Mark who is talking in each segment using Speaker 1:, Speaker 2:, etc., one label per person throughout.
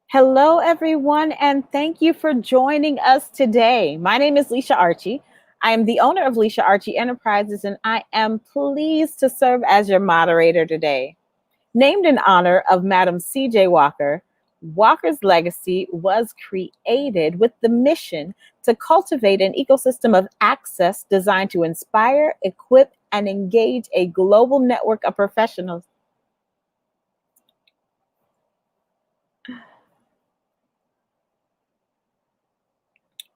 Speaker 1: Hello, everyone, and thank you for joining us today. My name is Leisha Archie. I am the owner of Leisha Archie Enterprises, and I am pleased to serve as your moderator today. Named in honor of Madam C.J. Walker, Walker's legacy was created with the mission to cultivate an ecosystem of access designed to inspire, equip, and engage a global network of professionals.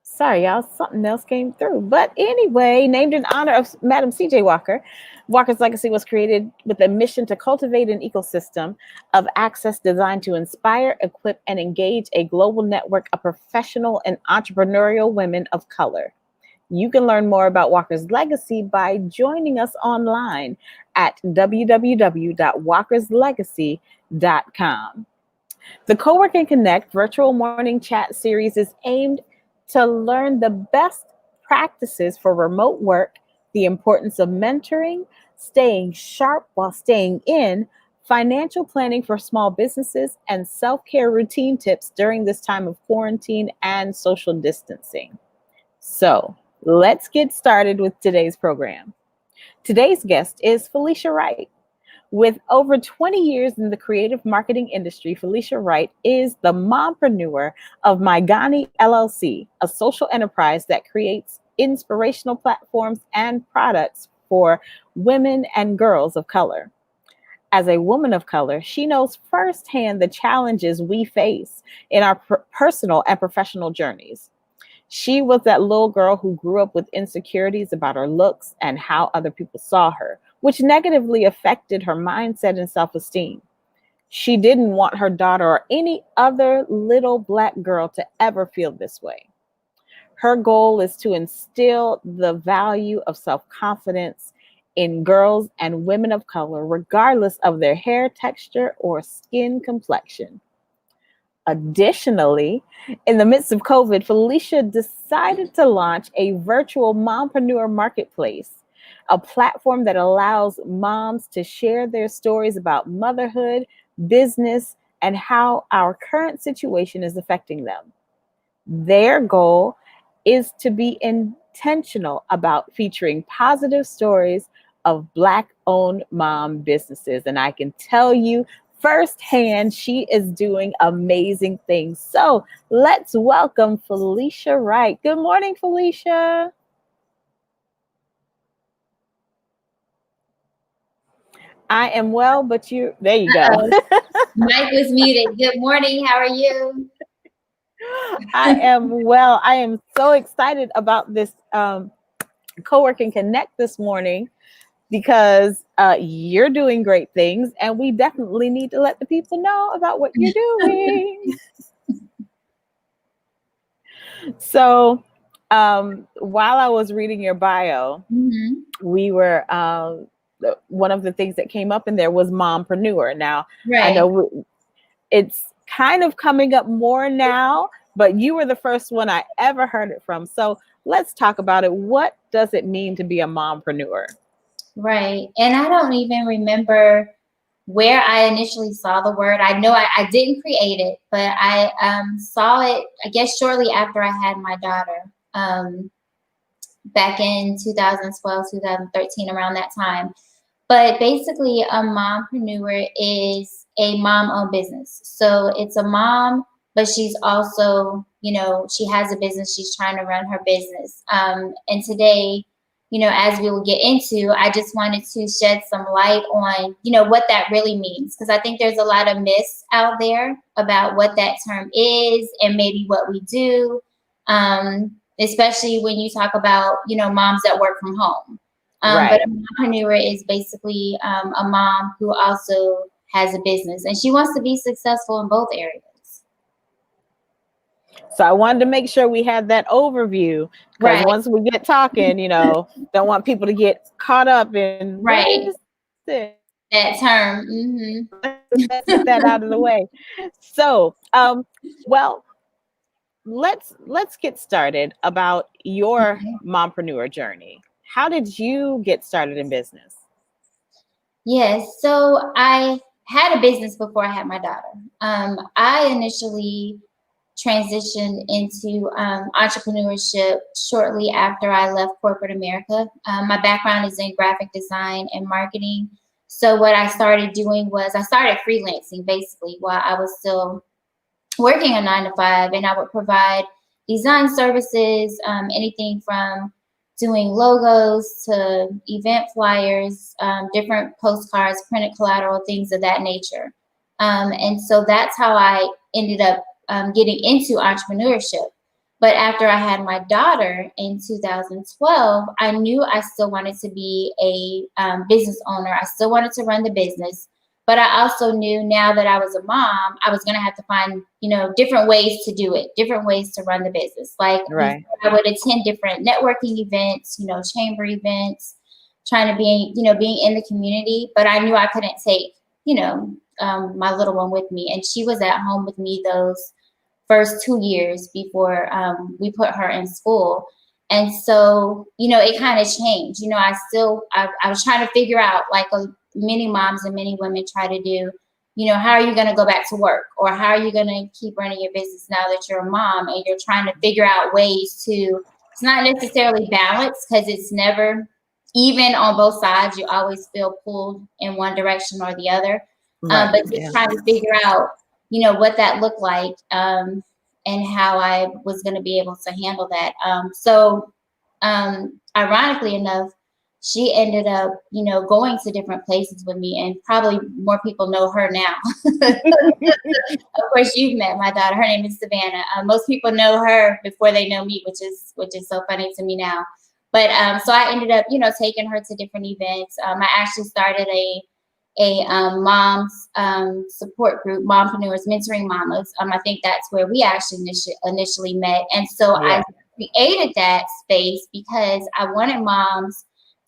Speaker 1: Sorry, y'all, something else came through. But anyway, named in honor of Madam C.J. Walker, Walker's legacy was created with a mission to cultivate an ecosystem of access designed to inspire, equip, and engage a global network of professional and entrepreneurial women of color. You can learn more about Walker's legacy by joining us online at www.walkerslegacy.com. The Cowork and Connect virtual morning chat series is aimed to learn the best practices for remote work, the importance of mentoring, staying sharp while staying in, financial planning for small businesses, and self care routine tips during this time of quarantine and social distancing. So, let's get started with today's program. Today's guest is Felicia Wright. With over 20 years in the creative marketing industry, Felicia Wright is the mompreneur of Maigani LLC, a social enterprise that creates inspirational platforms and products for women and girls of color. As a woman of color, she knows firsthand the challenges we face in our personal and professional journeys. She was that little girl who grew up with insecurities about her looks and how other people saw her, which negatively affected her mindset and self esteem. She didn't want her daughter or any other little Black girl to ever feel this way. Her goal is to instill the value of self confidence in girls and women of color, regardless of their hair texture or skin complexion. Additionally, in the midst of COVID, Felicia decided to launch a virtual mompreneur marketplace, a platform that allows moms to share their stories about motherhood, business, and how our current situation is affecting them. Their goal is to be intentional about featuring positive stories of Black owned mom businesses. And I can tell you firsthand, she is doing amazing things. So let's welcome Felicia Wright. Good morning, Felicia. I am well, but there you go.
Speaker 2: Mike was muted. Good morning. How are you?
Speaker 1: I am well. I am so excited about this Co-work and Connect this morning because you're doing great things and we definitely need to let the people know about what you're doing. So while I was reading your bio, we were one of the things that came up in there was mompreneur. Now,
Speaker 2: right.
Speaker 1: I know it's kind of coming up more now, but you were the first one I ever heard it from. So let's talk about it. What does it mean to be a mompreneur?
Speaker 2: Right. And I don't even remember where I initially saw the word. I know I didn't create it, but I saw it, I guess, shortly after I had my daughter, back in 2012, 2013, around that time. But basically, a mompreneur is a mom-owned business. So it's a mom, but she's also, she has a business. She's trying to run her business. And today, as we will get into, I just wanted to shed some light on, what that really means. Because I think there's a lot of myths out there about what that term is and maybe what we do, especially when you talk about, moms that work from home.
Speaker 1: Right.
Speaker 2: But a mompreneur is basically a mom who also has a business, and she wants to be successful in both areas.
Speaker 1: So I wanted to make sure we had that overview, because once we get talking, don't want people to get caught up in
Speaker 2: that term.
Speaker 1: Let's get that out of the way. So, well, let's get started about your mompreneur journey. How did you get started in business?
Speaker 2: Yes, so I had a business before I had my daughter. I initially transitioned into entrepreneurship shortly after I left corporate America. My background is in graphic design and marketing. So what I started doing was I started freelancing basically while I was still working a 9 to 5, and I would provide design services, anything from doing logos to event flyers, different postcards, printed collateral, things of that nature. And so that's how I ended up getting into entrepreneurship. But after I had my daughter in 2012, I knew I still wanted to be a business owner. I still wanted to run the business. But I also knew now that I was a mom, I was going to have to find, different ways to do it, different ways to run the business. Like
Speaker 1: Right.
Speaker 2: I would attend different networking events, chamber events, trying to be, being in the community. But I knew I couldn't take, my little one with me. And she was at home with me those first 2 years before we put her in school. And so, it kind of changed. I was trying to figure out, like many moms and many women try to do, how are you going to go back to work? Or how are you going to keep running your business now that you're a mom and you're trying to figure out ways to, it's not necessarily balanced because it's never even on both sides. You always feel pulled in one direction or the other.
Speaker 1: Right.
Speaker 2: But just trying to figure out, what that looked like and how I was going to be able to handle that. So ironically enough, she ended up, going to different places with me, and probably more people know her now. Of course, you've met my daughter. Her name is Savannah. Most people know her before they know me, which is so funny to me now. But so I ended up, taking her to different events. I actually started a mom's support group, Mompreneurs, mentoring mamas. I think that's where we actually initially met. And so I created that space because I wanted moms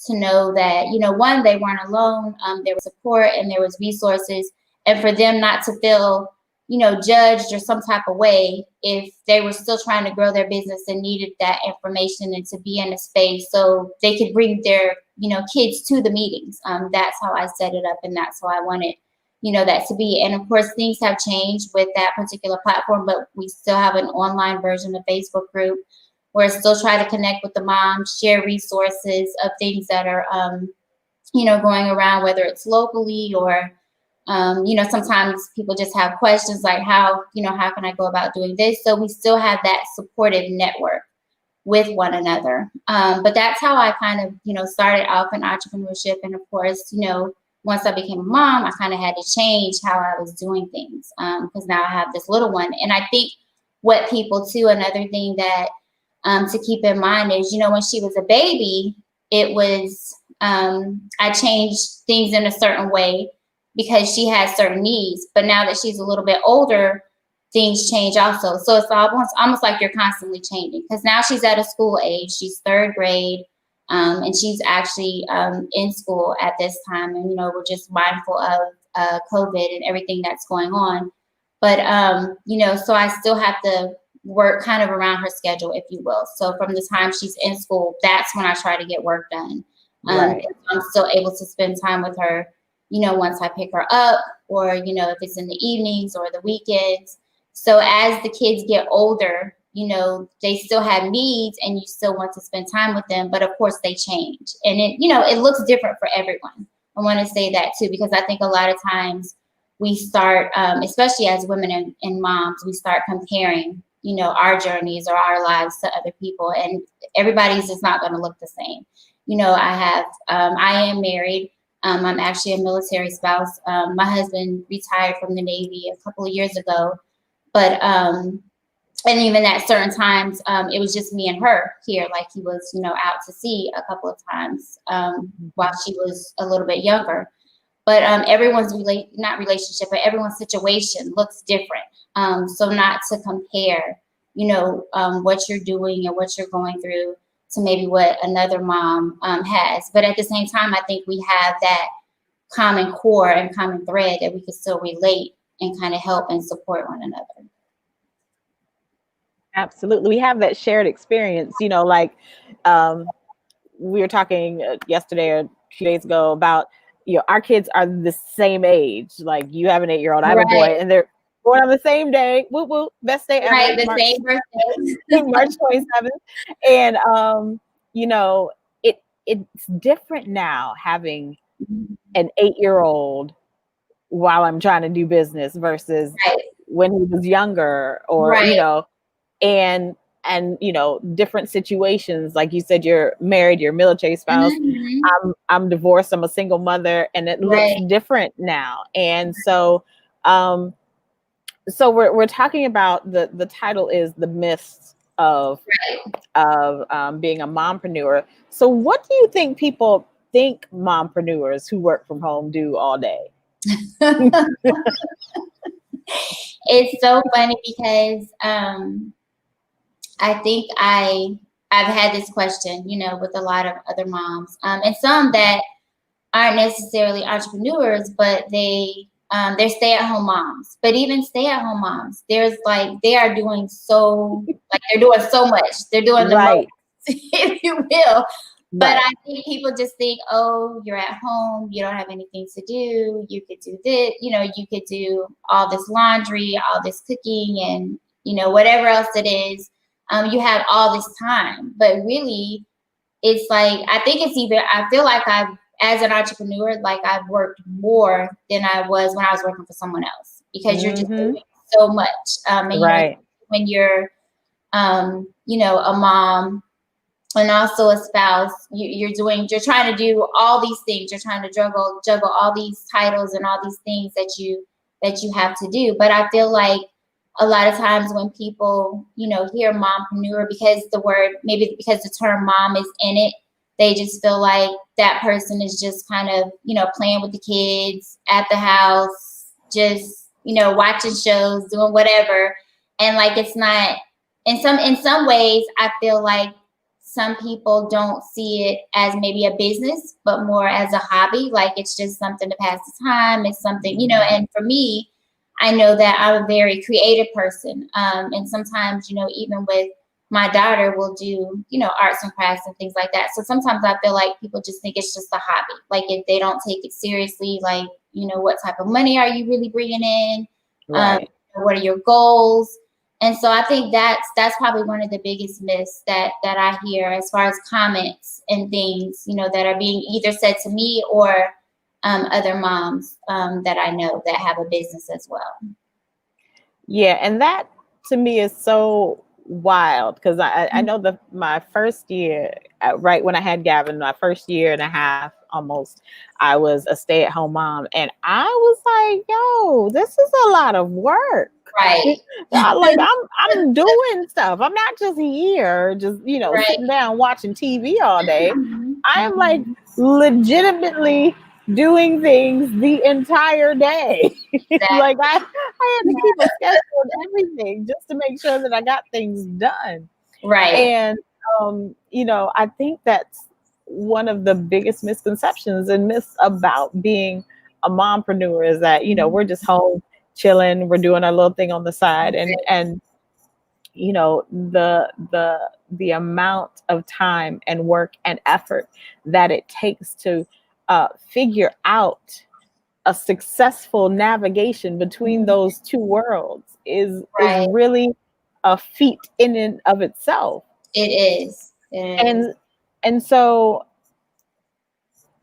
Speaker 2: to know that, one, they weren't alone. There was support and there was resources, and for them not to feel, judged or some type of way if they were still trying to grow their business and needed that information and to be in a space so they could bring their, kids to the meetings. That's how I set it up, and that's how I wanted, that to be. And of course, things have changed with that particular platform, but we still have an online version of Facebook group where I still try to connect with the moms, share resources of things that are, going around, whether it's locally or, sometimes people just have questions like how can I go about doing this? So we still have that supportive network with one another. But that's how I kind of, started off in entrepreneurship. And of course, once I became a mom, I kind of had to change how I was doing things because now I have this little one. And I think what people too, another thing that to keep in mind is, when she was a baby, it was, I changed things in a certain way because she has certain needs. But now that she's a little bit older, things change also. So it's almost like you're constantly changing because now she's at a school age. She's third grade, and she's actually in school at this time. And, we're just mindful of COVID and everything that's going on. But, so I still have to work kind of around her schedule, if you will. So from the time she's in school, that's when I try to get work done.
Speaker 1: Right.
Speaker 2: I'm still able to spend time with her, once I pick her up or, if it's in the evenings or the weekends. So as the kids get older, they still have needs and you still want to spend time with them. But of course they change and it looks different for everyone. I want to say that too, because I think a lot of times we start, especially as women and moms, we start comparing our journeys or our lives to other people, and everybody's just not going to look the same. I am married. I'm actually a military spouse. My husband retired from the Navy a couple of years ago, but and even at certain times, it was just me and her here. Like he was, out to sea a couple of times while she was a little bit younger. But everyone's not relationship, but everyone's situation looks different. So not to compare, what you're doing and what you're going through to maybe what another mom has. But at the same time, I think we have that common core and common thread that we can still relate and kind of help and support one another.
Speaker 1: Absolutely. We have that shared experience, like we were talking yesterday or a few days ago about our kids are the same age. Like you have an 8-year-old, I have a boy,
Speaker 2: Right.
Speaker 1: and they're born on the same day. Whoop whoop, best day ever,
Speaker 2: Right. The
Speaker 1: March
Speaker 2: same birthday.
Speaker 1: March 27th. And you know, it's different now having an 8-year-old while I'm trying to do business versus
Speaker 2: Right.
Speaker 1: when he was younger, or
Speaker 2: Right.
Speaker 1: and different situations. Like you said, you're married, you're a military spouse.
Speaker 2: Mhm.
Speaker 1: I'm divorced, I'm a single mother, and it looks
Speaker 2: Right.
Speaker 1: different now. And um so we're talking about, the title is The Myths of
Speaker 2: Right.
Speaker 1: being a mompreneur. So what do you think people think mompreneurs who work from home do all day?
Speaker 2: It's so funny because I think I've had this question, with a lot of other moms, and some that aren't necessarily entrepreneurs, but they're stay-at-home moms. But even stay-at-home moms, there's like they are doing so like they're doing so much. They're doing the most,
Speaker 1: Right,
Speaker 2: if you will. But
Speaker 1: right.
Speaker 2: I think people just think, oh, you're at home, you don't have anything to do. You could do this, you could do all this laundry, all this cooking, and whatever else it is. You have all this time, but really, it's like I feel like as an entrepreneur, like I've worked more than I was when I was working for someone else, because you're just
Speaker 1: Hmm.
Speaker 2: doing so much. And
Speaker 1: Right.
Speaker 2: when you're a mom and also a spouse, you're trying to do all these things. You're trying to juggle all these titles and all these things that you have to do. But I feel like a lot of times when people, hear mompreneur, maybe because the term mom is in it, they just feel like that person is just kind of, playing with the kids at the house, just, watching shows, doing whatever. And like, it's not, in some ways, I feel like some people don't see it as maybe a business, but more as a hobby. Like it's just something to pass the time. It's something, and for me, I know that I'm a very creative person. And sometimes, even with my daughter, we'll do, arts and crafts and things like that. So sometimes I feel like people just think it's just a hobby. Like if they don't take it seriously, like, what type of money are you really bringing in? Um,
Speaker 1: Right.
Speaker 2: what are your goals? And so I think that's probably one of the biggest myths that I hear as far as comments and things, that are being either said to me or other moms that I know that have a business as well.
Speaker 1: Yeah, and that to me is so wild, because I know my first year, right when I had Gavin, my first year and a half almost, I was a stay-at-home mom, and I was like, "Yo, this is a lot of work."
Speaker 2: Right.
Speaker 1: Like I'm doing stuff. I'm not just here, just
Speaker 2: Right.
Speaker 1: sitting down watching TV all day.
Speaker 2: Mhm.
Speaker 1: I am like legitimately doing things the entire day. Like
Speaker 2: Exactly.
Speaker 1: I had to keep a schedule and everything just to make sure that I got things done.
Speaker 2: Right.
Speaker 1: And I think that's one of the biggest misconceptions and myths about being a mompreneur, is that we're just home chilling, we're doing our little thing on the side, and the amount of time and work and effort that it takes to figure out a successful navigation between
Speaker 2: Mhm.
Speaker 1: those two worlds is
Speaker 2: Right.
Speaker 1: really a feat in and of itself.
Speaker 2: It is. It is.
Speaker 1: And so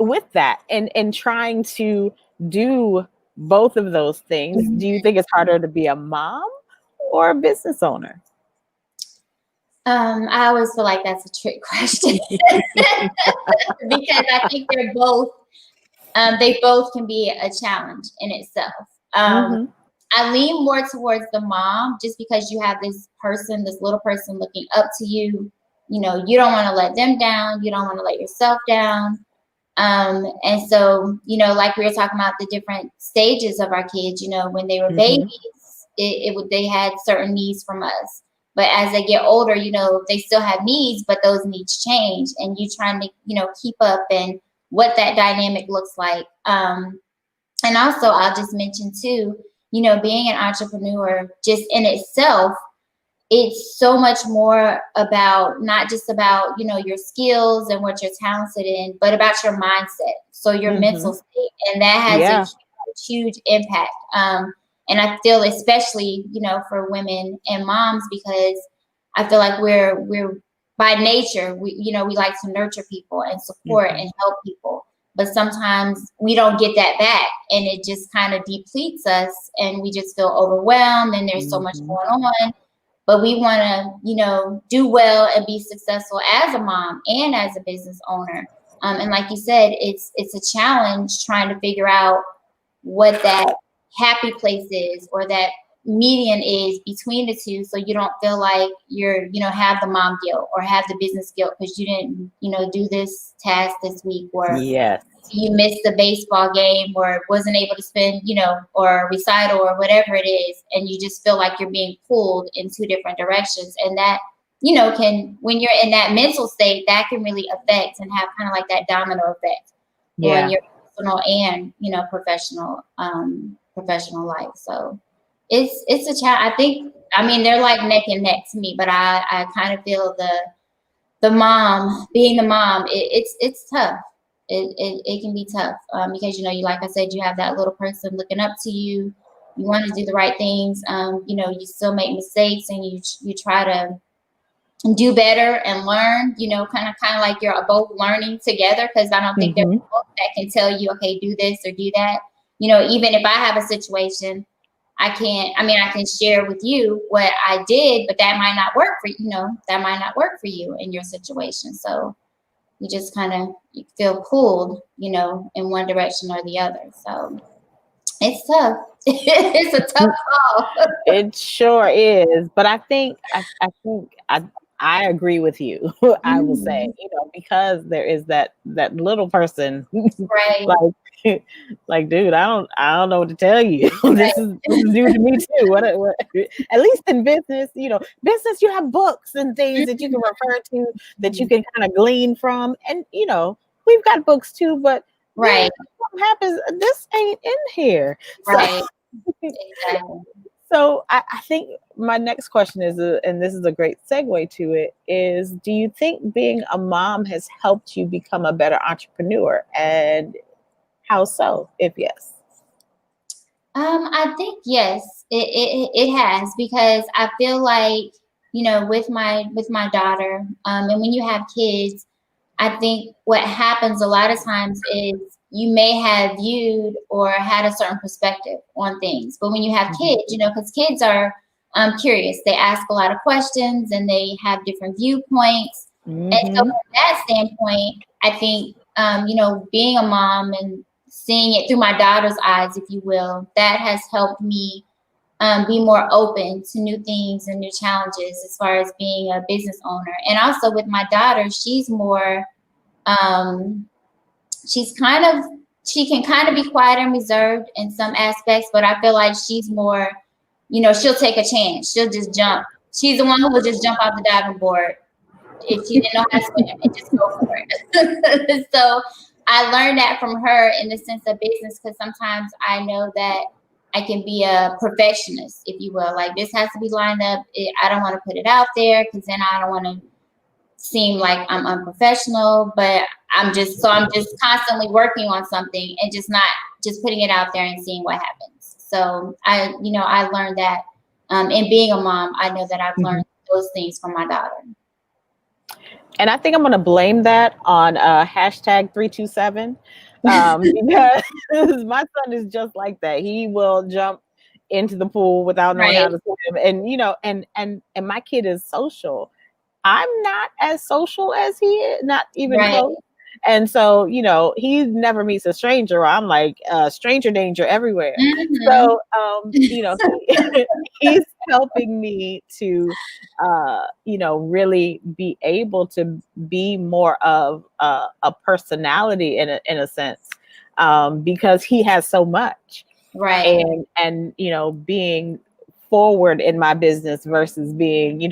Speaker 1: with that, and trying to do both of those things,
Speaker 2: Mhm.
Speaker 1: do you think it's harder to be a mom or a business owner?
Speaker 2: I always feel like that's a trick question because I think they both can be a challenge in itself. Um,
Speaker 1: Hmm.
Speaker 2: I lean more towards the mom just because you have this little person looking up to you. You don't want to let them down. You don't want to let yourself down. And so, like we were talking about the different stages of our kids, when they were
Speaker 1: Hmm.
Speaker 2: babies, they had certain needs from us. But as they get older, they still have needs, but those needs change, and you trying to, keep up and what that dynamic looks like. And also, I'll just mention too, being an entrepreneur just in itself, it's so much more about not just about, your skills and what you're talented in, but about your mindset. So your mental state. And that has a
Speaker 1: Yeah.
Speaker 2: huge, huge impact. And I feel especially, for women and moms, because I feel like we're by nature, we like to nurture people and support and help people. But sometimes we don't get that back, and it just kind of depletes us, and we just feel overwhelmed, and there's so much going on. But we want to, do well and be successful as a mom and as a business owner. And like you said, it's a challenge trying to figure out what that happy place is, or that median is between the two, so you don't feel like you're, have the mom guilt or have the business guilt because you didn't, do this task this week, or
Speaker 1: Yes.
Speaker 2: you missed the baseball game, or wasn't able to spend, or recital or whatever it is, and you just feel like you're being pulled in two different directions. And that, when you're in that mental state, that can really affect and have kind of like that domino effect on your personal and, professional life. So it's a challenge. I mean, they're like neck and neck to me, but I kind of feel the mom, being the mom, it's tough. It can be tough, because you, like I said, you have that little person looking up to you. You want to do the right things. You still make mistakes, and you try to do better and learn. Kind of like you're both learning together, because I don't think there's both that can tell you, okay, do this or do that. Even if I have a situation, I can share with you what I did, but that might not work for that might not work for you in your situation. So you just kind of feel pulled, in one direction or the other. So it's tough. It's a tough call.
Speaker 1: It sure is. But I think I agree with you. I will say, because there is that little person,
Speaker 2: Right.
Speaker 1: like, dude, I don't know what to tell you. This is new to me too. What at least in business, business, you have books and things that you can refer to, that you can kind of glean from. And we've got books too, but
Speaker 2: Right.
Speaker 1: what happens, this ain't in here.
Speaker 2: Right.
Speaker 1: So,
Speaker 2: Exactly.
Speaker 1: so I think my next question is, and this is a great segue to it, is do you think being a mom has helped you become a better entrepreneur? And how so, if yes?
Speaker 2: I think yes, it has, because I feel like, with my daughter, and when you have kids, I think what happens a lot of times is you may have viewed or had a certain perspective on things, but when you have kids, because kids are curious, they ask a lot of questions and they have different viewpoints, and so from that standpoint, I think being a mom and seeing it through my daughter's eyes, if you will, that has helped me be more open to new things and new challenges as far as being a business owner. And also with my daughter, she's more, she can kind of be quiet and reserved in some aspects, but I feel like she's more, she'll take a chance. She'll just jump. She's the one who will just jump off the diving board if she didn't know how to swim, and just go for it. So I learned that from her in the sense of business, because sometimes I know that I can be a perfectionist, if you will. Like, this has to be lined up. I don't want to put it out there, because then I don't want to seem like I'm unprofessional. But I'm just constantly working on something and just putting it out there and seeing what happens. So I learned that, in being a mom, I know that I've learned those things from my daughter.
Speaker 1: And I think I'm going to blame that on hashtag 327, because my son is just like that. He will jump into the pool without knowing how to swim. And, and my kid is social. I'm not as social as he is, not even close. And so, he never meets a stranger. I'm like, stranger danger everywhere. So, he's helping me to, really be able to be more of a personality in a sense, because he has so much.
Speaker 2: Right.
Speaker 1: And, being forward in my business versus being,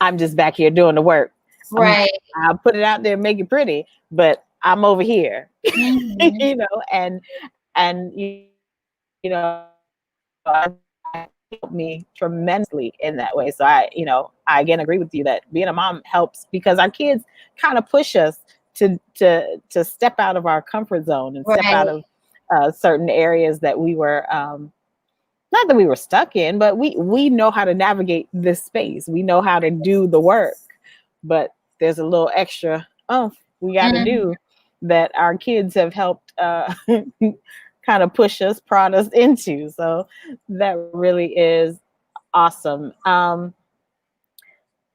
Speaker 1: I'm just back here doing the work.
Speaker 2: Right.
Speaker 1: I'll put it out there and make it pretty, but I'm over here, and I helped me tremendously in that way. So I again agree with you that being a mom helps because our kids kind of push us to step out of our comfort zone and step out
Speaker 2: Right.
Speaker 1: of certain areas that we were not that we were stuck in, but we know how to navigate this space. We know how to do the work, but there's a little extra we got to
Speaker 2: Mhm.
Speaker 1: do that our kids have helped kind of push us, prod us into. So that really is awesome.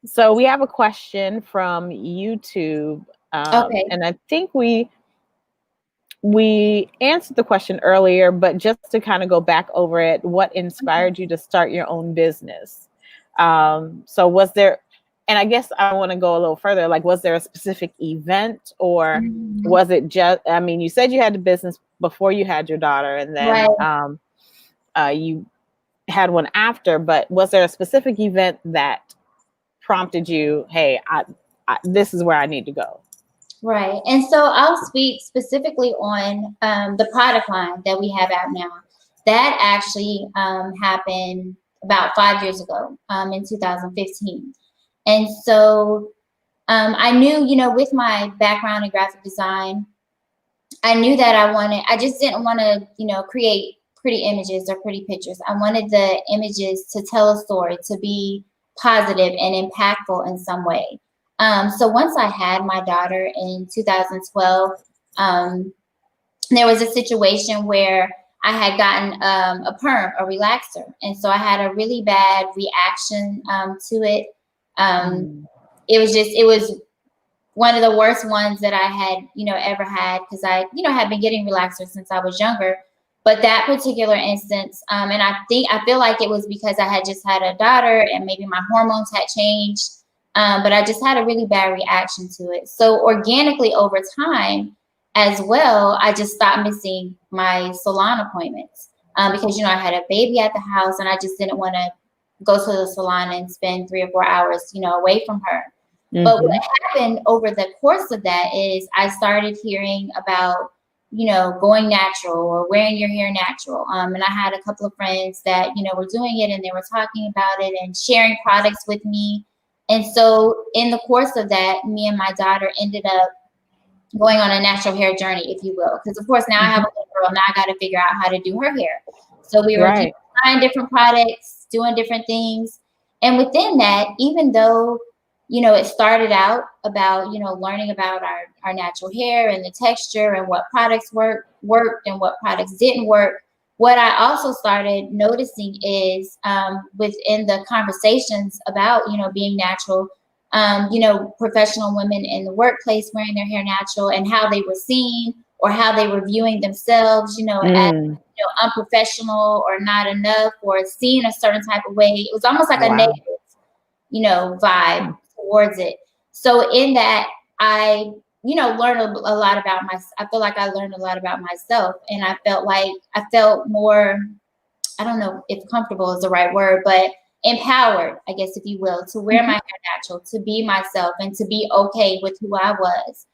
Speaker 1: So we have a question from YouTube,
Speaker 2: Okay.
Speaker 1: and I think we answered the question earlier, but just to kind of go back over it, what inspired you to start your own business? So was there, and I guess I want to go a little further, like, was there a specific event or
Speaker 2: Mhm.
Speaker 1: was it just, I mean, you said you had the business before you had your daughter and then
Speaker 2: Right.
Speaker 1: you had one after, but was there a specific event that prompted you, hey, this is where I need to go?
Speaker 2: Right. And so I'll speak specifically on the product line that we have out now. That actually happened about 5 years ago in 2015. And so I knew, with my background in graphic design, I knew that I just didn't want to, create pretty images or pretty pictures. I wanted the images to tell a story, to be positive and impactful in some way. So once I had my daughter in 2012, there was a situation where I had gotten a perm, a relaxer. And so I had a really bad reaction to it. Um,
Speaker 1: Mm.
Speaker 2: it was one of the worst ones that I had, ever had because I, had been getting relaxers since I was younger. But that particular instance, and I feel like it was because I had just had a daughter and maybe my hormones had changed. But I just had a really bad reaction to it. So organically over time as well, I just stopped missing my salon appointments because, I had a baby at the house and I just didn't want to go to the salon and spend 3 or 4 hours, away from her. But what
Speaker 1: Mm-hmm.
Speaker 2: happened over the course of that is I started hearing about, going natural or wearing your hair natural. And I had a couple of friends that, were doing it and they were talking about it and sharing products with me. And so in the course of that, me and my daughter ended up going on a natural hair journey, if you will. Because of course now I have
Speaker 1: Mm-hmm.
Speaker 2: a little girl, now I got to figure out how to do her hair. So we were
Speaker 1: Right.
Speaker 2: trying different products, doing different things. And within that, even though, it started out about, learning about our natural hair and the texture and what products worked and what products didn't work. What I also started noticing is within the conversations about, being natural, professional women in the workplace wearing their hair natural and how they were seen or how they were viewing themselves, as
Speaker 1: Mm.
Speaker 2: unprofessional or not enough or seen a certain type of way. It was almost like a
Speaker 1: Wow.
Speaker 2: negative, vibe towards it. So in that, I, learned a lot about I feel like I learned a lot about myself, and I felt more, I don't know if comfortable is the right word, but empowered, I guess, if you will, to wear my
Speaker 1: Mm-hmm.
Speaker 2: hair natural, to be myself and to be okay with who I was.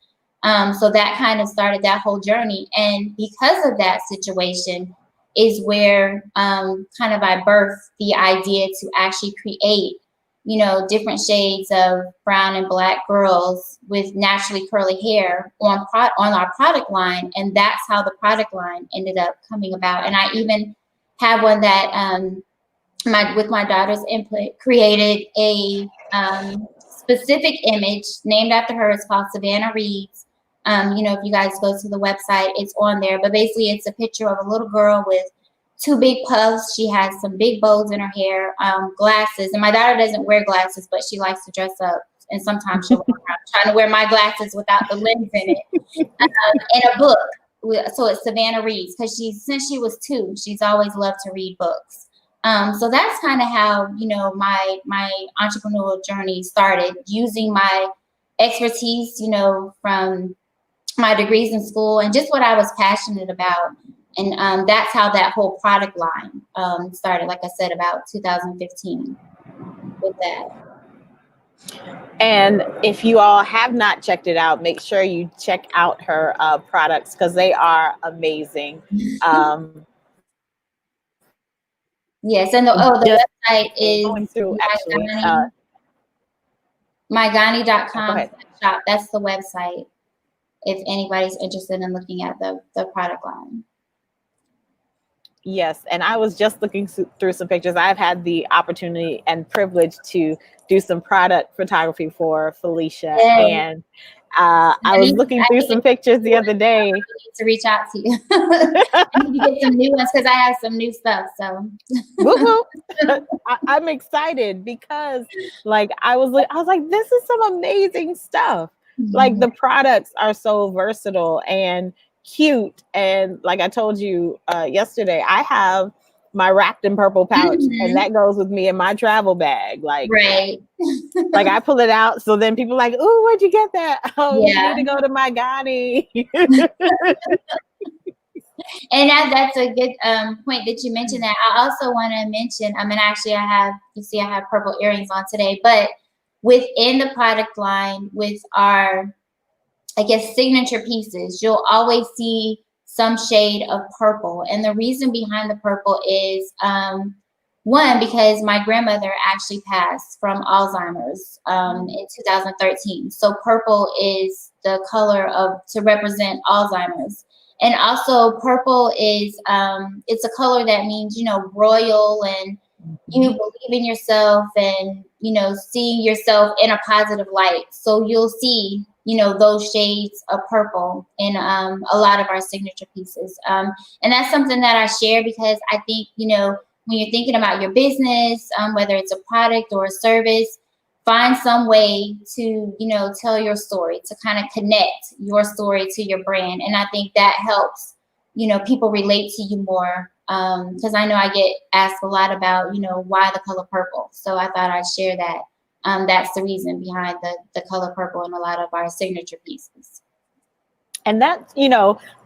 Speaker 2: So that kind of started that whole journey. And because of that situation is where kind of I birthed the idea to actually create, different shades of brown and black girls with naturally curly hair on our product line. And that's how the product line ended up coming about. And I even have one that with my daughter's input created a specific image named after her. It's called Savannah Reeds. If you guys go to the website, it's on there. But basically, it's a picture of a little girl with two big puffs. She has some big bows in her hair, glasses. And my daughter doesn't wear glasses, but she likes to dress up. And sometimes she'll walk around trying to wear my glasses without the lens in it. In a book. So it's Savannah Reeds because since she was 2, she's always loved to read books. So that's kind of how, my entrepreneurial journey started, using my expertise, from my degrees in school and just what I was passionate about. And that's how that whole product line started, like I said, about 2015 with that.
Speaker 1: And if you all have not checked it out, make sure you check out her products because they are amazing. Um,
Speaker 2: Yes, and the
Speaker 1: Just
Speaker 2: website is
Speaker 1: going through actually.
Speaker 2: mygani,
Speaker 1: Go
Speaker 2: mygani.com
Speaker 1: ahead.
Speaker 2: shop. That's the website if anybody's interested in looking at the product line.
Speaker 1: Yes, and I was just looking through some pictures. I've had the opportunity and privilege to do some product photography for Felicia,
Speaker 2: Yes.
Speaker 1: and I was looking through some pictures the other day.
Speaker 2: I need to reach out to you. I need to get some new ones because I have some new stuff. So,
Speaker 1: Woo-hoo. I'm excited because, like, I was like, this is some amazing stuff. Like, the products are so versatile and cute, and like I told you yesterday, I have my wrapped in purple pouch, and that goes with me in my travel bag. Like,
Speaker 2: right.
Speaker 1: like I pull it out, so then people are like, "Ooh, where'd you get that? Oh,
Speaker 2: Yeah.
Speaker 1: you need to go to my Ghani."
Speaker 2: And that's a good point that you mentioned that. I also want to mention, I mean, actually I have purple earrings on today, but within the product line with our, I guess, signature pieces, you'll always see some shade of purple. And the reason behind the purple is, one, because my grandmother actually passed from Alzheimer's in 2013. So purple is the color to represent Alzheimer's. And also purple is, it's a color that means, royal, and you believe in yourself, and, seeing yourself in a positive light. So you'll see, those shades of purple in a lot of our signature pieces. And that's something that I share because I think, when you're thinking about your business, whether it's a product or a service, find some way to, tell your story, to kind of connect your story to your brand. And I think that helps, people relate to you more. Because I know I get asked a lot about, why the color purple. So I thought I'd share that. That's the reason behind the color purple in a lot of our signature pieces.
Speaker 1: And that's,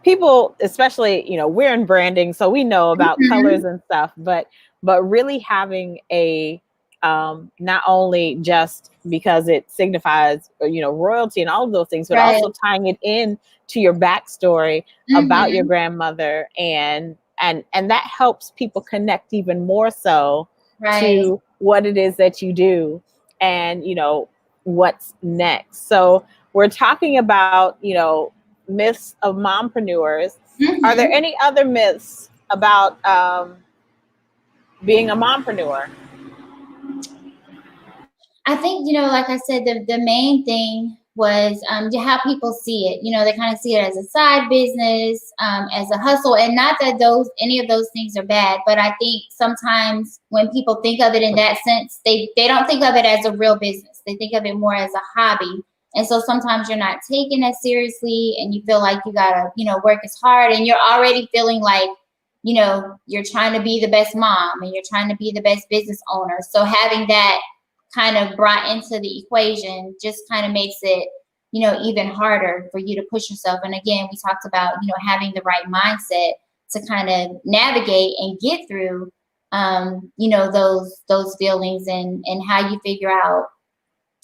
Speaker 1: people, especially, we're in branding, so we know about colors and stuff, but really having a, not only just because it signifies, royalty and all of those things, but also tying it in to your backstory about your grandmother, and that helps people connect even more so to what it is that you do and, what's next. So we're talking about, myths of mompreneurs. Are there any other myths about being a mompreneur?
Speaker 2: I think, like I said, the main thing was how people see it. They kind of see it as a side business, as a hustle, and not that any of those things are bad, but I think sometimes when people think of it in that sense, they don't think of it as a real business. They think of it more as a hobby. And so sometimes you're not taken as seriously, and you feel like you gotta, work as hard, and you're already feeling like, you're trying to be the best mom, and you're trying to be the best business owner. So having that kind of brought into the equation just kind of makes it, even harder for you to push yourself. And again, we talked about, having the right mindset to kind of navigate and get through, those feelings, and how you figure out,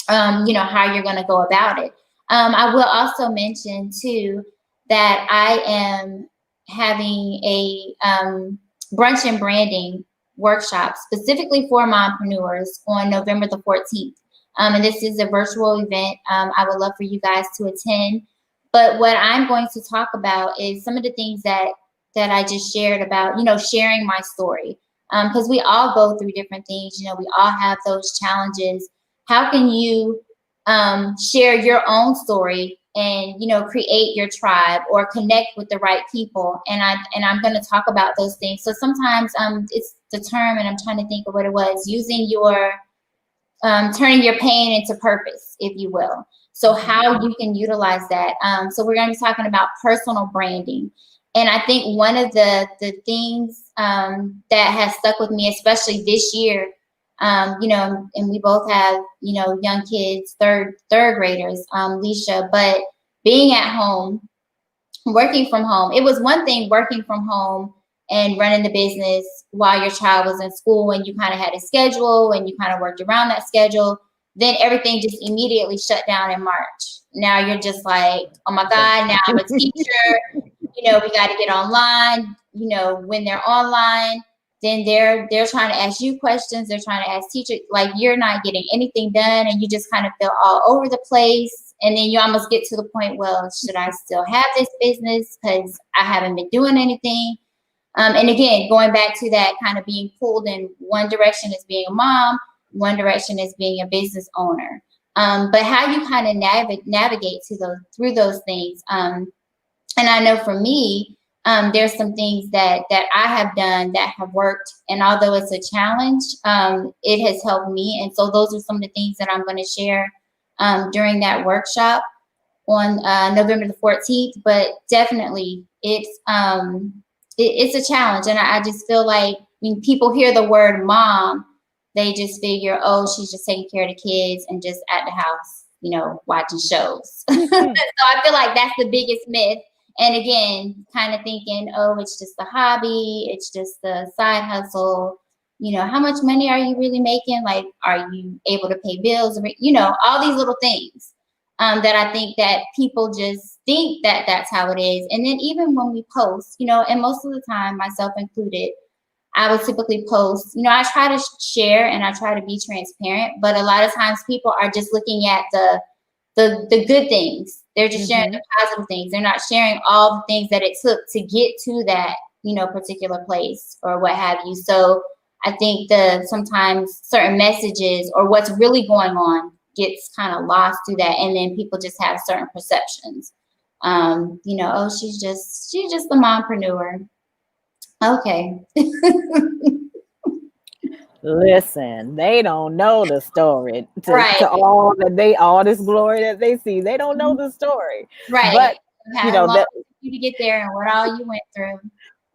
Speaker 2: how you're going to go about it. I will also mention too that I am having a brunch and branding workshop specifically for mompreneurs on November the 14th. And this is a virtual event. I would love for you guys to attend. But what I'm going to talk about is some of the things that I just shared about, sharing my story. Because we all go through different things. We all have those challenges. How can you share your own story and, create your tribe or connect with the right people? And I'm going to talk about those things. So sometimes it's the term, and I'm trying to think of what it was, using your, turning your pain into purpose, if you will. So how you can utilize that. So we're going to be talking about personal branding. And I think one of the things that has stuck with me, especially this year, and we both have, young kids, third graders, Leisha, but being at home, working from home, it was one thing working from home and running the business while your child was in school, and you kind of had a schedule and you kind of worked around that schedule. Then everything just immediately shut down in March. Now you're just like, oh my God, now I'm a teacher. We got to get online, when they're online. then they're trying to ask you questions. They're trying to ask teacher, like you're not getting anything done, and you just kind of feel all over the place. And then you almost get to the point, well, should I still have this business because I haven't been doing anything? And again, going back to that kind of being pulled in one direction as being a mom, one direction as being a business owner. But how you kind of navigate through those things. And I know for me, there's some things that I have done that have worked. And although it's a challenge, it has helped me. And so those are some of the things that I'm going to share during that workshop on November the 14th. But definitely it's a challenge. And I just feel like when people hear the word mom, they just figure, oh, she's just taking care of the kids and just at the house, watching shows. So I feel like that's the biggest myth. And again, kind of thinking, oh, it's just a hobby. It's just a side hustle. How much money are you really making? Like, are you able to pay bills? All these little things that I think that people just think that that's how it is. And then even when we post, and most of the time, myself included, I would typically post, I try to share and I try to be transparent, but a lot of times people are just looking at the good things. They're just sharing the positive things. They're not sharing all the things that it took to get to that, particular place or what have you. So I think sometimes certain messages or what's really going on gets kind of lost through that. And then people just have certain perceptions. Oh, she's just the mompreneur. Okay.
Speaker 1: Listen, they don't know the story to all this glory that they see. They don't know the story.
Speaker 2: Right.
Speaker 1: But
Speaker 2: that you to get there and what all you went through.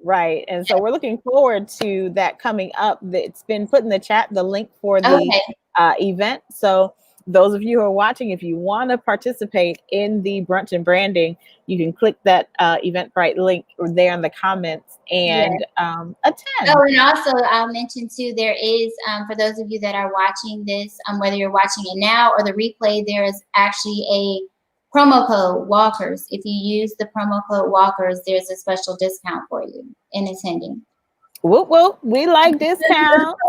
Speaker 1: Right. And so we're looking forward to that coming up. It's been put in the chat, the link for the event. So those of you who are watching, if you want to participate in the brunch and branding, you can click that Eventbrite link there in the comments and attend.
Speaker 2: Oh, and also I'll mention too, there is, for those of you that are watching this, whether you're watching it now or the replay, there is actually a promo code Walkers. If you use the promo code Walkers, there's a special discount for you in attending.
Speaker 1: Whoop, whoop. We like discounts.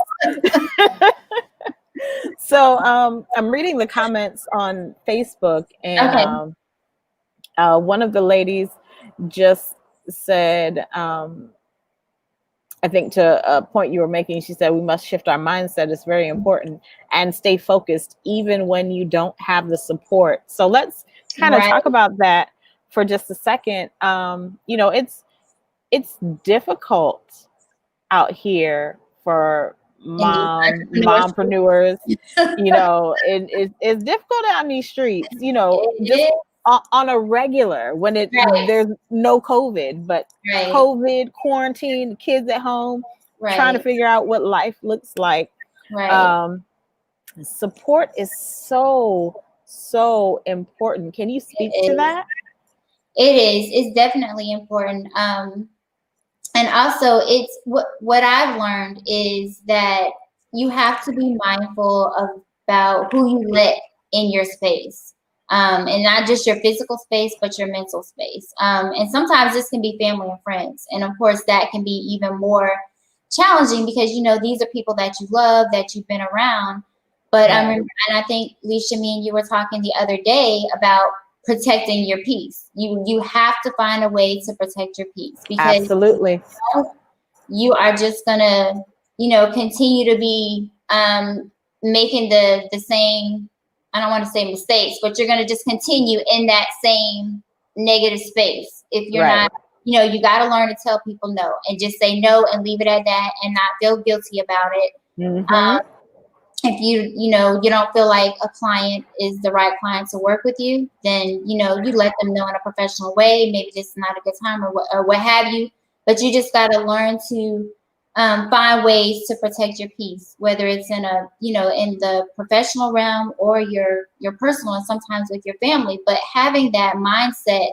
Speaker 1: So I'm reading the comments on Facebook, and one of the ladies just said, I think to a point you were making, she said, we must shift our mindset. It's very important, and stay focused even when you don't have the support. So let's kind of talk about that for just a second. It's difficult out here for mompreneurs. It's difficult out in these streets, just on a regular when there's no COVID, but COVID, quarantine, kids at home, trying to figure out what life looks like. Support is so important. Can you speak to that?
Speaker 2: It is. It's definitely important. And also, it's what I've learned is that you have to be mindful about who you let in your space, and not just your physical space, but your mental space. And sometimes this can be family and friends, and of course, that can be even more challenging because these are people that you love, that you've been around. But and I think, Felicia, me and you were talking the other day about protecting your peace. You have to find a way to protect your peace, because
Speaker 1: absolutely
Speaker 2: you are just gonna continue to be making the same, I don't want to say mistakes, but you're gonna just continue in that same negative space if you're not. You got to learn to tell people no and just say no and leave it at that and not feel guilty about it. If you don't feel like a client is the right client to work with you, then, you let them know in a professional way, maybe this is not a good time or what have you, but you just got to learn to find ways to protect your peace, whether it's in in the professional realm or your personal and sometimes with your family. But having that mindset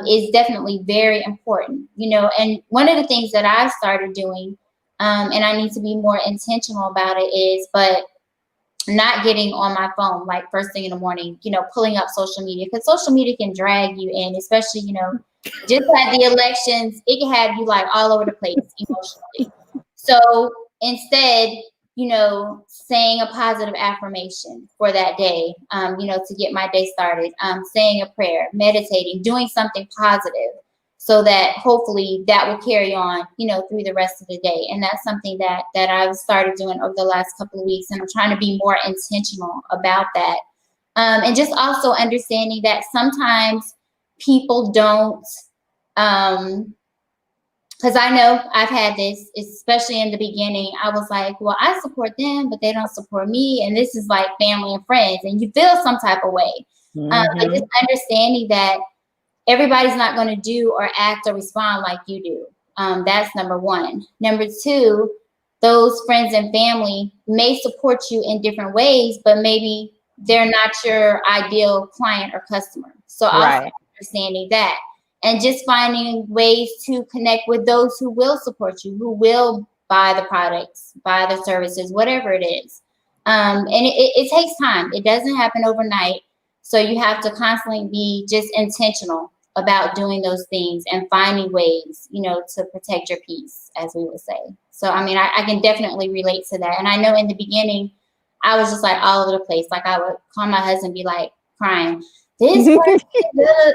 Speaker 2: is definitely very important, and one of the things that I've started doing, and I need to be more intentional about it, is not getting on my phone like first thing in the morning, pulling up social media, because social media can drag you in, especially, just like the elections, it can have you like all over the place emotionally. So instead, saying a positive affirmation for that day, to get my day started, saying a prayer, meditating, doing something positive, so that hopefully that will carry on, through the rest of the day. And that's something that I've started doing over the last couple of weeks. And I'm trying to be more intentional about that. And just also understanding that sometimes people don't, because I know I've had this, especially in the beginning. I was like, well, I support them, but they don't support me. And this is like family and friends. And you feel some type of way. But just understanding that everybody's not going to do or act or respond like you do. That's number one. Number two, those friends and family may support you in different ways, but maybe they're not your ideal client or customer. So also understanding that. And just finding ways to connect with those who will support you, who will buy the products, buy the services, whatever it is. And it takes time. It doesn't happen overnight. So you have to constantly be just intentional about doing those things and finding ways, to protect your peace, as we would say. So, I mean, I can definitely relate to that. And I know in the beginning, I was just like all over the place. Like I would call my husband, be like crying. This person,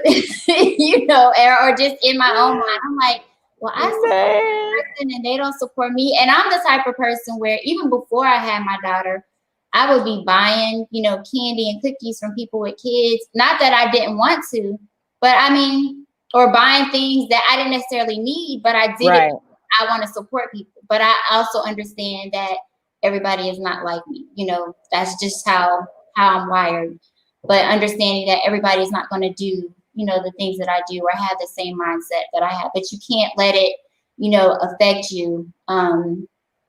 Speaker 2: or just in my own mind, I'm like, well, I support this person and they don't support me. And I'm the type of person where even before I had my daughter, I would be buying, candy and cookies from people with kids. Not that I didn't want to, but I mean, or buying things that I didn't necessarily need, but I did it. I want to support people. But I also understand that everybody is not like me. That's just how I'm wired. But understanding that everybody's not going to do, the things that I do or have the same mindset that I have. But you can't let it, affect you,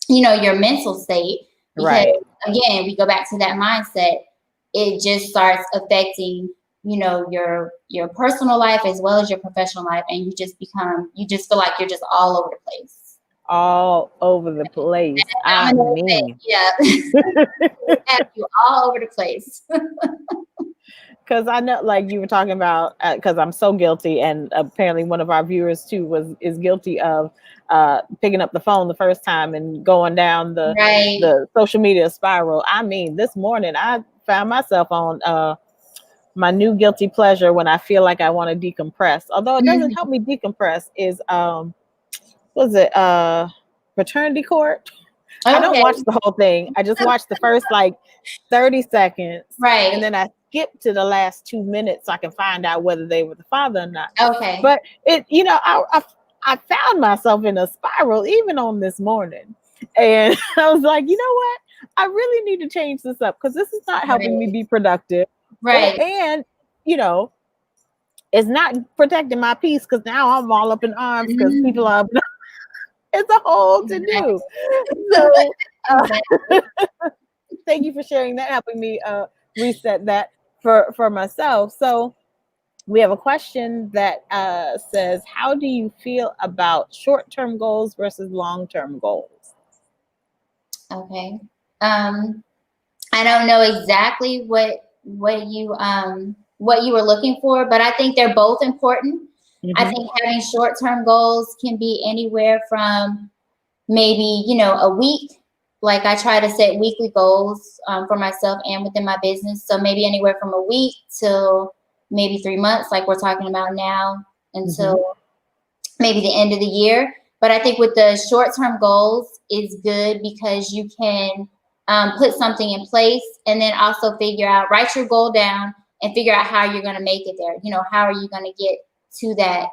Speaker 2: your mental state. Because, again, we go back to that mindset. It just starts affecting, your personal life as well as your professional life. And you just feel like you're just all over the place.
Speaker 1: All over the place. I mean.
Speaker 2: Yeah. You all over the place.
Speaker 1: Because I know, like you were talking about, because I'm so guilty, and apparently one of our viewers too is guilty of picking up the phone the first time and going down the social media spiral. I mean, this morning I found myself on my new guilty pleasure when I feel like I want to decompress. Although it doesn't help me decompress, is Paternity Court. Okay. I don't watch the whole thing. I just watch the first 30 seconds.
Speaker 2: Right.
Speaker 1: And then I skip to the last 2 minutes so I can find out whether they were the father or not.
Speaker 2: Okay.
Speaker 1: But I found myself in a spiral even on this morning. And I was like, you know what? I really need to change this up because this is not helping me be productive.
Speaker 2: Right.
Speaker 1: And it's not protecting my peace because now I'm all up in arms because people are it's a whole to do. So thank you for sharing that, helping me reset that for myself. So we have a question that says, how do you feel about short-term goals versus long-term goals?
Speaker 2: Okay. I don't know exactly what you were looking for, but I think they're both important. I think having short-term goals can be anywhere from maybe, a week. Like I try to set weekly goals for myself and within my business. So maybe anywhere from a week till maybe 3 months, like we're talking about now, until maybe the end of the year. But I think with the short-term goals is good because you can put something in place and then also write your goal down and figure out how you're going to make it there. How are you going to get to that,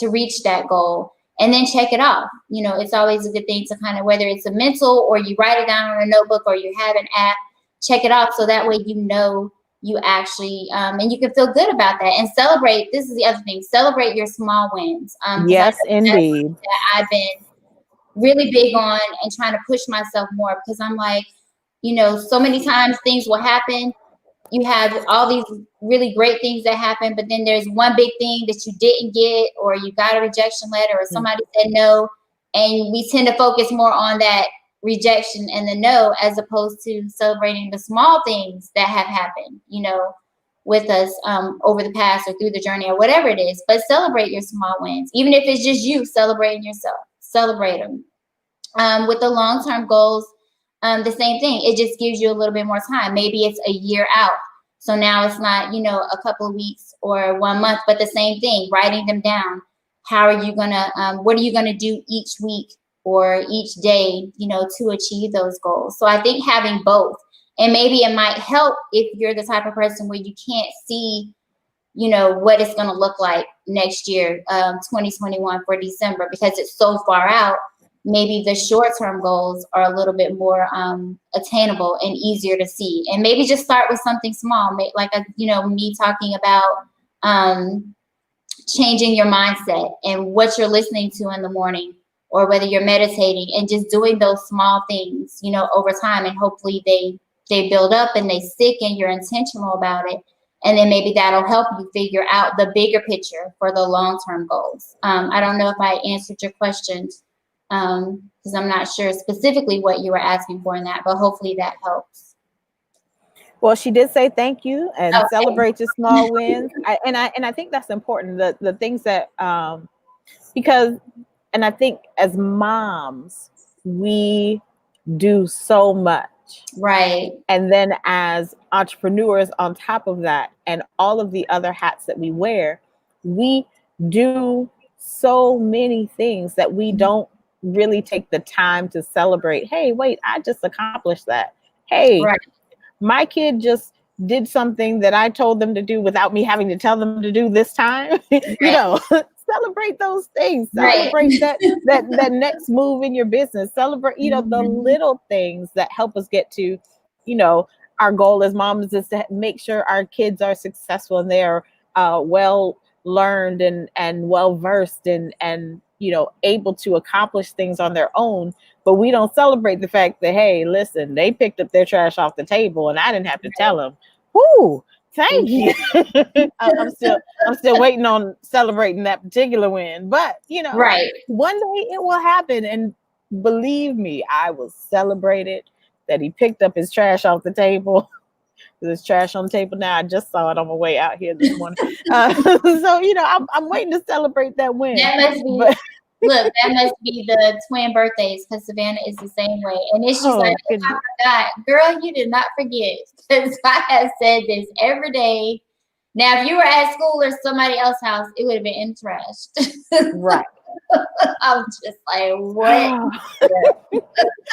Speaker 2: to reach that goal, and then check it off. It's always a good thing to kind of, whether it's a mental or you write it down on a notebook or you have an app, check it off. So that way, you actually, and you can feel good about that and celebrate. This is the other thing, celebrate your small wins.
Speaker 1: Yes, indeed.
Speaker 2: That I've been really big on and trying to push myself more because I'm like, so many times things will happen. You have all these really great things that happen, but then there's one big thing that you didn't get, or you got a rejection letter, or somebody said no. And we tend to focus more on that rejection and the no, as opposed to celebrating the small things that have happened, with us over the past or through the journey or whatever it is. But celebrate your small wins, even if it's just you celebrating yourself. Celebrate them. With the long-term goals, the same thing. It just gives you a little bit more time. Maybe it's a year out. So now it's not, a couple of weeks or 1 month, but the same thing, writing them down. How are you gonna, what are you gonna do each week or each day, to achieve those goals? So I think having both, and maybe it might help if you're the type of person where you can't see, what it's gonna look like next year, 2021 for December, because it's so far out. Maybe the short-term goals are a little bit more attainable and easier to see. And maybe just start with something small, like, me talking about changing your mindset and what you're listening to in the morning, or whether you're meditating, and just doing those small things, over time. And hopefully they build up and they stick and you're intentional about it. And then maybe that'll help you figure out the bigger picture for the long-term goals. I don't know if I answered your questions, because I'm not sure specifically what you were asking for in that, but hopefully that helps.
Speaker 1: Well, she did say thank you and celebrate your small wins. I think that's important. The things that because, and I think as moms, we do so much.
Speaker 2: Right.
Speaker 1: And then as entrepreneurs on top of that, and all of the other hats that we wear, we do so many things that we don't really take the time to celebrate. Hey, wait, I just accomplished that. Hey, right. My kid just did something that I told them to do without me having to tell them to do this time. Right. Celebrate those things. Celebrate right. that next move in your business. Celebrate, the little things that help us get to, our goal as moms is to make sure our kids are successful and they are well learned and well versed and able to accomplish things on their own. But we don't celebrate the fact that, hey, listen, they picked up their trash off the table and I didn't have to tell them. Whoo, thank you. I'm still waiting on celebrating that particular win. But right. One day it will happen. And believe me, I will celebrate it that he picked up his trash off the table. There's trash on the table now. I just saw it on my way out here this morning. So, I'm waiting to celebrate that win.
Speaker 2: That must be, look, that must be the twin birthdays, because Savannah is the same way. And it's just like, oh my God, girl, you did not forget. Because I have said this every day. Now, if you were at school or somebody else's house, it would have been in trash. Right. I'm just like, what?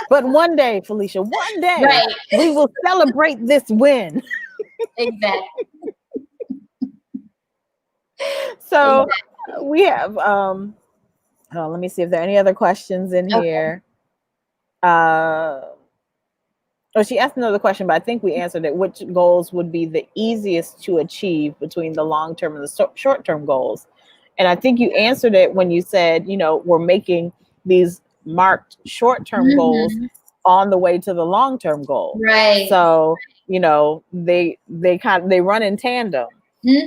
Speaker 1: But one day, Felicia, one day, right. We will celebrate this win.
Speaker 2: Exactly.
Speaker 1: So we have, let me see if there are any other questions in here. She asked another question, but I think we answered it. Which goals would be the easiest to achieve between the long-term and the short-term goals? And I think you answered it when you said, we're making these marked short-term goals on the way to the long-term goal.
Speaker 2: Right.
Speaker 1: So, they run in tandem,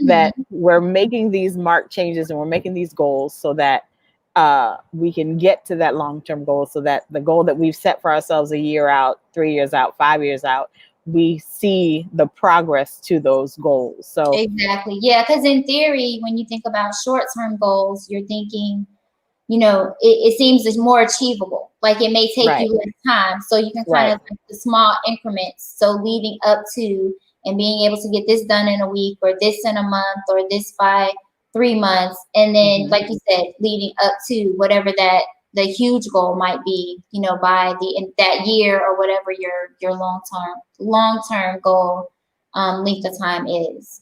Speaker 1: that we're making these marked changes and we're making these goals so that we can get to that long-term goal, so that the goal that we've set for ourselves a year out, 3 years out, 5 years out, we see the progress to those goals. So
Speaker 2: exactly. Yeah. Because in theory, when you think about short-term goals, you're thinking, it seems it's more achievable. Like it may take you less time. So you can kind of like the small increments. So leading up to and being able to get this done in a week, or this in a month, or this by 3 months. And then, like you said, leading up to whatever the huge goal might be, by that year, or whatever your long-term goal length of time is.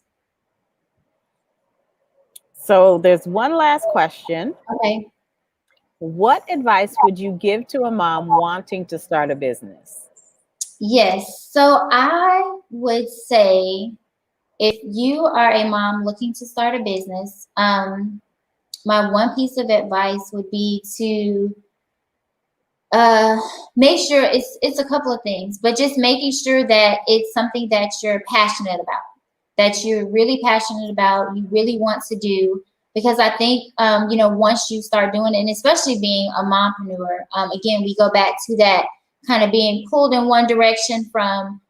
Speaker 1: So there's one last question.
Speaker 2: Okay.
Speaker 1: What advice would you give to a mom wanting to start a business?
Speaker 2: Yes. So I would say, if you are a mom looking to start a business, my one piece of advice would be to make sure it's a couple of things, but just making sure that it's something that you're passionate about, that you're really passionate about, you really want to do. Because I think, once you start doing it, and especially being a mompreneur, again, we go back to that kind of being pulled in one direction from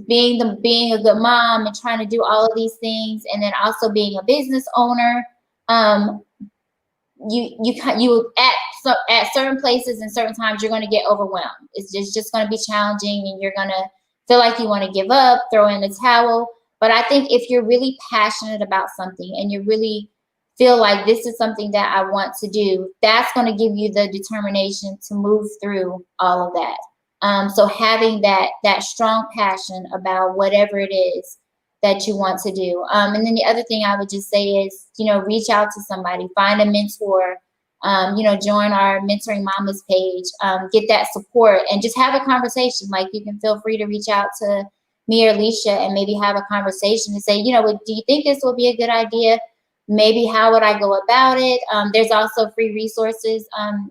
Speaker 2: being a good mom and trying to do all of these things, and then also being a business owner. You at so at certain places and certain times, you're going to get overwhelmed. It's just going to be challenging, and you're going to feel like you want to give up, throw in the towel. But I think if you're really passionate about something and you really feel like this is something that I want to do, that's going to give you the determination to move through all of that. So having that strong passion about whatever it is that you want to do. And then the other thing I would just say is, reach out to somebody, find a mentor, join our Mentoring Mamas page, get that support, and just have a conversation. Like, you can feel free to reach out to me or Alicia and maybe have a conversation and say, do you think this will be a good idea? Maybe how would I go about it? There's also free resources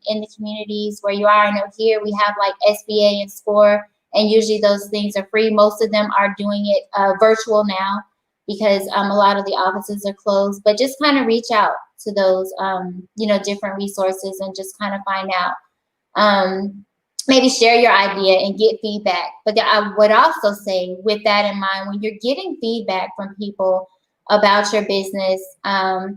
Speaker 2: in the communities where you are. I know here we have like SBA and SCORE, and usually those things are free. Most of them are doing it virtual now because a lot of the offices are closed. But just kind of reach out to those, different resources and just kind of find out. Maybe share your idea and get feedback. But I would also say, with that in mind, when you're getting feedback from people about your business, I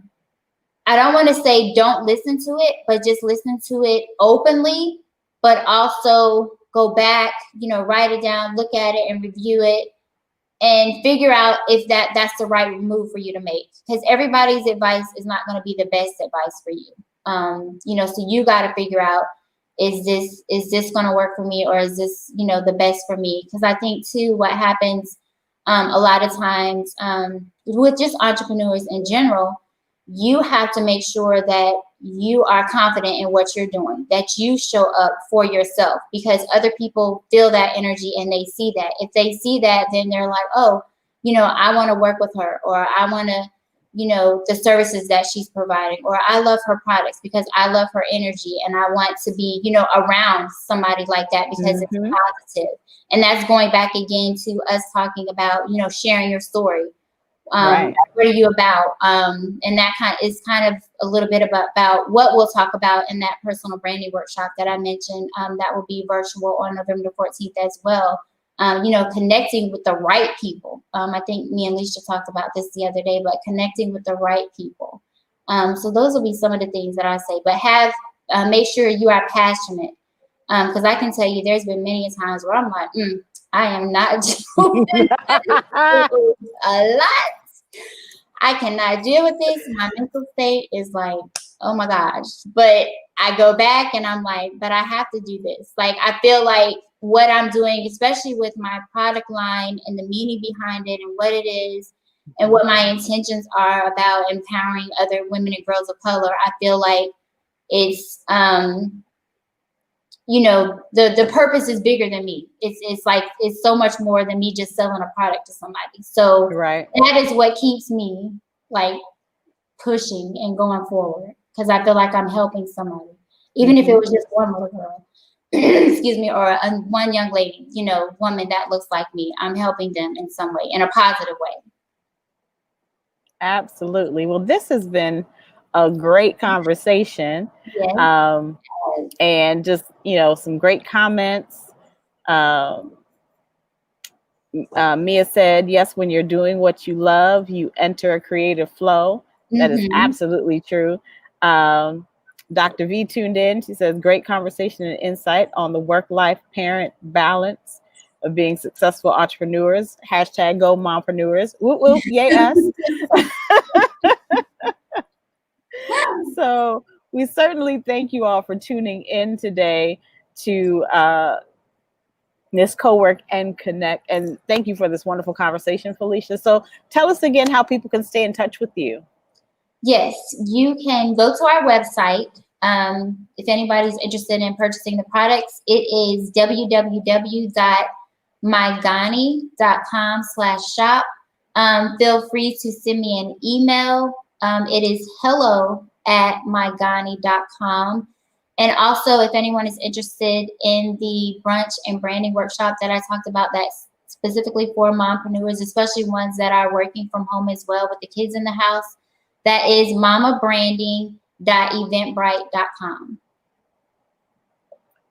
Speaker 2: don't want to say don't listen to it, but just listen to it openly, but also go back, write it down, look at it and review it, and figure out if that's the right move for you to make. Because everybody's advice is not going to be the best advice for you. So you got to figure out, is this going to work for me, or is this, the best for me? Because I think too, what happens a lot of times with just entrepreneurs in general, you have to make sure that you are confident in what you're doing, that you show up for yourself, because other people feel that energy and they see that. If they see that, then they're like, oh, I want to work with her, or I want to, the services that she's providing, or I love her products because I love her energy and I want to be, around somebody like that because it's positive. And that's going back again to us talking about, sharing your story.
Speaker 1: Right.
Speaker 2: What are you about? And that is kind of a little bit about what we'll talk about in that personal branding workshop that I mentioned. That will be virtual on November 14th as well. Connecting with the right people. I think me and Alicia talked about this the other day, but connecting with the right people. So those will be some of the things that I say, but make sure you are passionate. Because I can tell you, there's been many times where I'm like, I am not doing a lot. I cannot deal with this. My mental state is like, oh my gosh. But I go back and I'm like, but I have to do this. Like, I feel like what I'm doing, especially with my product line and the meaning behind it and what it is and what my intentions are about empowering other women and girls of color, I feel like it's, the purpose is bigger than me. It's like, it's so much more than me just selling a product to somebody. So
Speaker 1: right.
Speaker 2: That is what keeps me like pushing and going forward, because I feel like I'm helping somebody, even if it was just one little girl, excuse me, or one young lady, woman that looks like me. I'm helping them in some way, in a positive way.
Speaker 1: Absolutely. Well, this has been a great conversation.
Speaker 2: Yes.
Speaker 1: And just, some great comments. Mia said, yes, when you're doing what you love, you enter a creative flow. That is absolutely true. Dr. V tuned in. She says, great conversation and insight on the work-life parent balance of being successful entrepreneurs. Hashtag go mompreneurs. Whoop, whoop, yay us. So we certainly thank you all for tuning in today to this Cowork and Connect. And thank you for this wonderful conversation, Felicia. So tell us again how people can stay in touch with you.
Speaker 2: Yes, you can go to our website. If anybody's interested in purchasing the products, it is www.mygani.com/shop. Feel free to send me an email. It is hello@mygani.com. And also, if anyone is interested in the brunch and branding workshop that I talked about, that's specifically for mompreneurs, especially ones that are working from home as well with the kids in the house, that is mamabranding.eventbrite.com.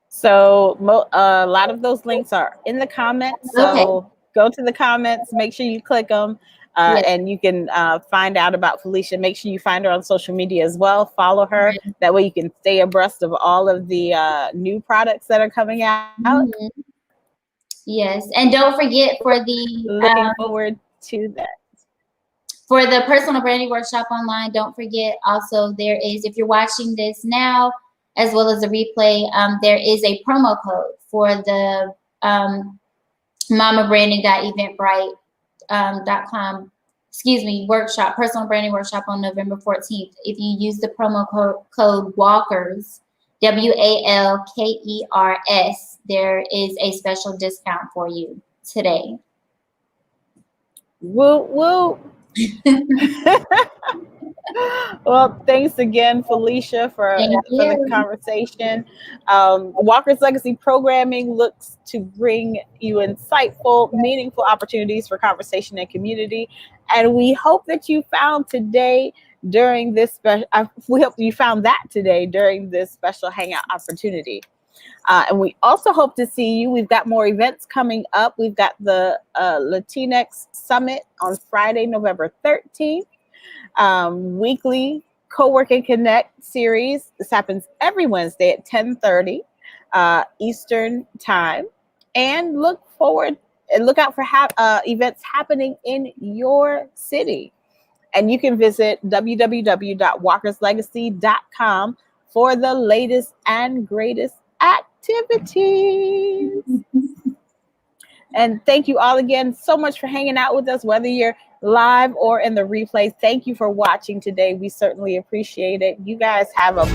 Speaker 1: So a lot of those links are in the comments. So go to the comments, make sure you click them.
Speaker 2: Yes.
Speaker 1: And you can find out about Felicia. Make sure you find her on social media as well. Follow her. That way you can stay abreast of all of the new products that are coming out.
Speaker 2: Mhm. Yes, and don't forget
Speaker 1: Looking forward to that.
Speaker 2: for the personal branding workshop online. Don't forget also there is, if you're watching this now as well as a replay, there is a promo code for the mamabranding.eventbrite.com workshop, personal branding workshop on November 14th. If you use the promo code WALKERS, WALKERS, there is a special discount for you today.
Speaker 1: Woo woo. Well, thanks again, Felicia, for the conversation. Walker's Legacy Programming looks to bring you insightful, meaningful opportunities for conversation and community. And we hope that you found today during this we hope you found that today during this special hangout opportunity. And we also hope to see you. We've got more events coming up. We've got the Latinx Summit on Friday, November 13th. Weekly Cowork and Connect series. This happens every Wednesday at 10:30 Eastern Time. And look out for events happening in your city. And you can visit www.walkerslegacy.com for the latest and greatest activities. And thank you all again so much for hanging out with us, whether you're live or in the replay. Thank you for watching today. We certainly appreciate it. You guys have a